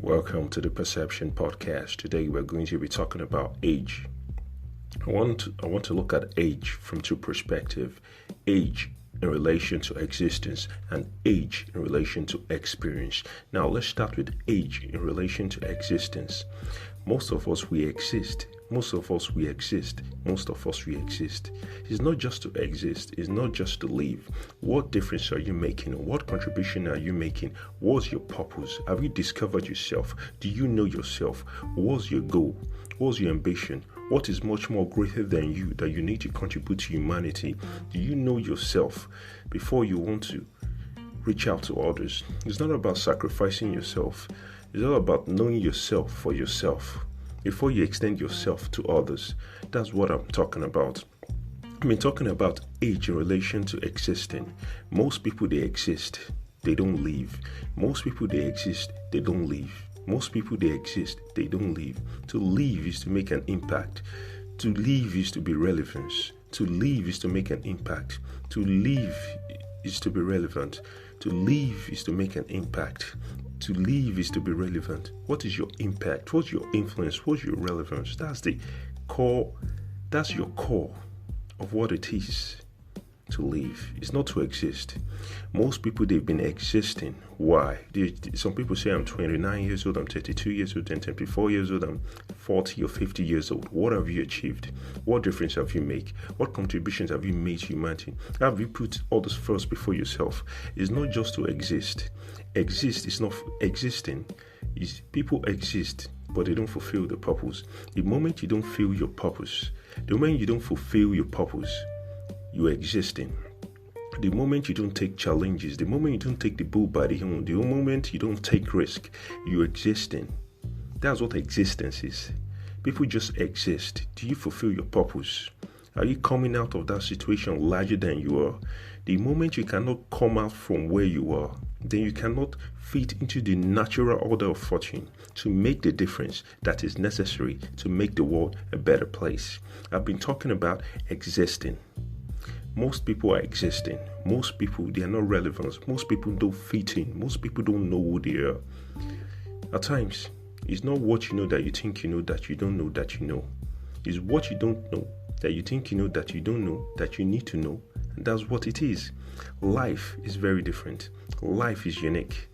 Welcome to the Perception Podcast. Today we're going to be talking about age. I want to look at age from two perspectives. Age in relation to existence and age in relation to experience. Now let's start with age in relation to existence. Most of us we exist. It's not just to exist. It's not just to live. What difference are you making? What contribution are you making? What's your purpose? Have you discovered yourself? Do you know yourself? What's your goal? What's your ambition? What is much more greater than you that you need to contribute to humanity? Do you know yourself before you want to reach out to others? It's not about sacrificing yourself. It's all about knowing yourself for yourself before you extend yourself to others. That's what I'm talking about. Talking about age in relation to existing. Most people, they exist, they don't live. Most people, they exist, they don't live. Most people, they exist, they don't live. To live is to make an impact. To live is to be relevant. To live is to make an impact. To live is to be relevant. To live is to make an impact. To live is to be relevant. What is your impact? What's your influence? What's your relevance? That's the core. That's your core of what it is to live. It's not to exist. Most people, they've been existing. Why? Some people say I'm 29 years old, I'm 32 years old, I'm 24 years old, I'm 40 or 50 years old. What have you achieved? What difference have you made? What contributions have you made to humanity? Have you put others first before yourself? It's not just to exist. Exist is not existing. People exist, but they don't fulfill the purpose. The moment you don't feel your purpose, the moment you don't fulfill your purpose, you're existing. The moment you don't take challenges, the moment you don't take the bull by the horn, the moment you don't take risk, you're existing. That's what existence is. People just exist. Do you fulfill your purpose? Are you coming out of that situation larger than you are? The moment you cannot come out from where you are, then you cannot fit into the natural order of fortune to make the difference that is necessary to make the world a better place. I've been talking about existing. Most people are existing. Most people, they are not relevant. Most people don't fit in. Most people don't know who they are. At times, it's not what you know that you think you know that you don't know that you know. It's what you don't know that you think you know that you don't know that you need to know. And that's what it is. Life is very different. Life is unique.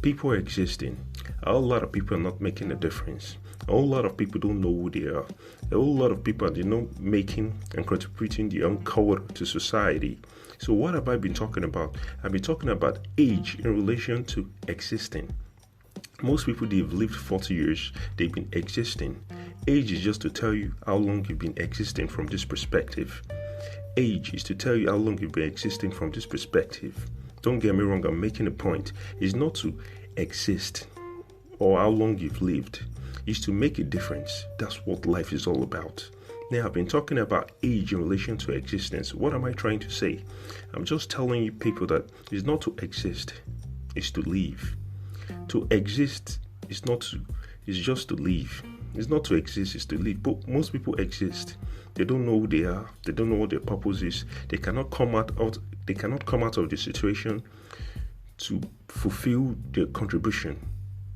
People are existing. A whole lot of people are not making a difference. A whole lot of people don't know who they are. A whole lot of people are not making and contributing their own color to society. So what have I been talking about? I've been talking about age in relation to existing. Most people, they've lived 40 years. They've been existing. Age is just to tell you how long you've been existing from this perspective. Age is to tell you how long you've been existing from this perspective. Don't get me wrong, I'm making a point. It's not to exist or how long you've lived. It's to make a difference. That's what life is all about. Now, I've been talking about age in relation to existence. What am I trying to say? I'm just telling you people that it's not to exist, it's to live. To exist is not to, it's just to live. It's not to exist, it's to live. But most people exist. They don't know who they are. They don't know what their purpose is. They cannot come out of the situation to fulfill their contribution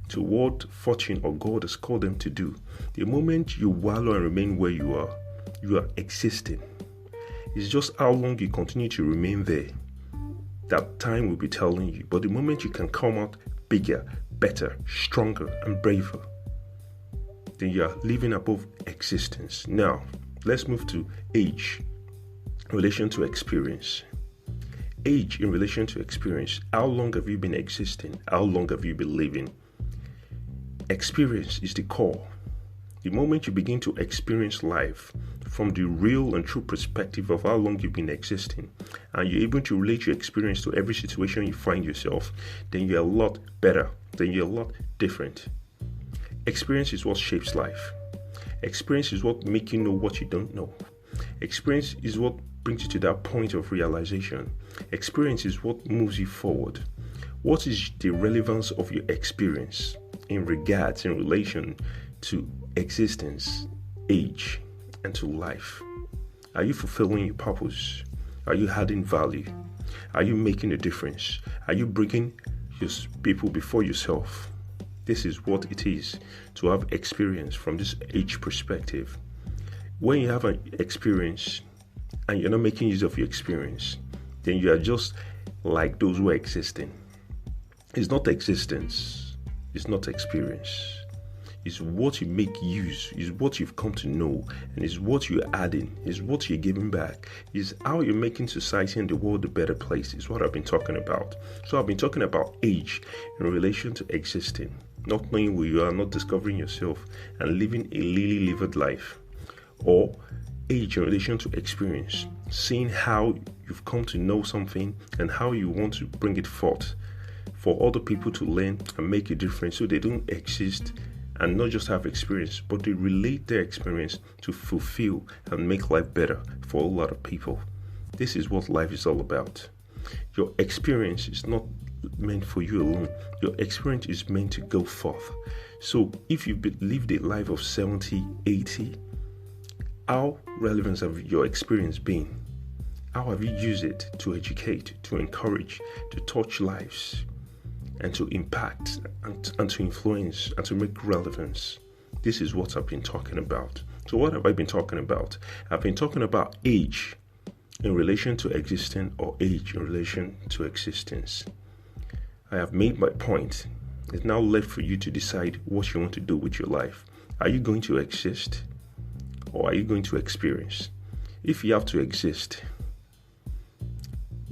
to what fortune or God has called them to do. The moment you wallow and remain where you are existing. It's just how long you continue to remain there that time will be telling you. But the moment you can come out bigger, better, stronger, and braver, then you are living above existence. Now, let's move to age in relation to experience. Age in relation to experience. How long have you been existing? How long have you been living? Experience is the core. The moment you begin to experience life from the real and true perspective of how long you've been existing, and you're able to relate your experience to every situation you find yourself, then you're a lot better, then you're a lot different. Experience is what shapes life. Experience is what makes you know what you don't know. Experience is what brings you to that point of realization. Experience is what moves you forward. What is the relevance of your experience in relation to existence, age, and to life? Are you fulfilling your purpose? Are you adding value? Are you making a difference? Are you bringing your people before yourself This is what it is to have experience from this age perspective. When you have an experience and you're not making use of your experience, then you are just like those who are existing. It's not existence, it's not experience. It's what you make use, is what you've come to know, and is what you're adding, is what you're giving back, is how you're making society and the world a better place, is what I've been talking about. So I've been talking about age in relation to existing, not knowing who you are, not discovering yourself, and living a lily-livered life. Or age in relation to experience, seeing how you've come to know something and how you want to bring it forth for other people to learn and make a difference, so they don't exist and not just have experience, but they relate their experience to fulfill and make life better for a lot of people. This is what life is all about. Your experience is not meant for you alone. Your experience is meant to go forth. So if you've lived a life of 70, 80, how relevant have your experience been? How have you used it to educate, to encourage, to touch lives, and to impact, and to influence, and to make relevance? This is what I've been talking about. So what have I been talking about? I've been talking about age in relation to existing, or age in relation to existence. I have made my point. It's now left for you to decide what you want to do with your life. Are you going to exist, or are you going to experience? If you have to exist,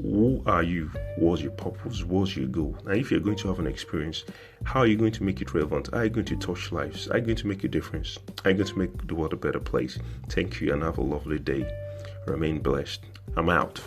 who are you? What's your purpose? What's your goal? And if you're going to have an experience, how are you going to make it relevant? How are you going to touch lives? Are you going to make a difference? Are you going to make the world a better place? Thank you and have a lovely day. Remain blessed. I'm out.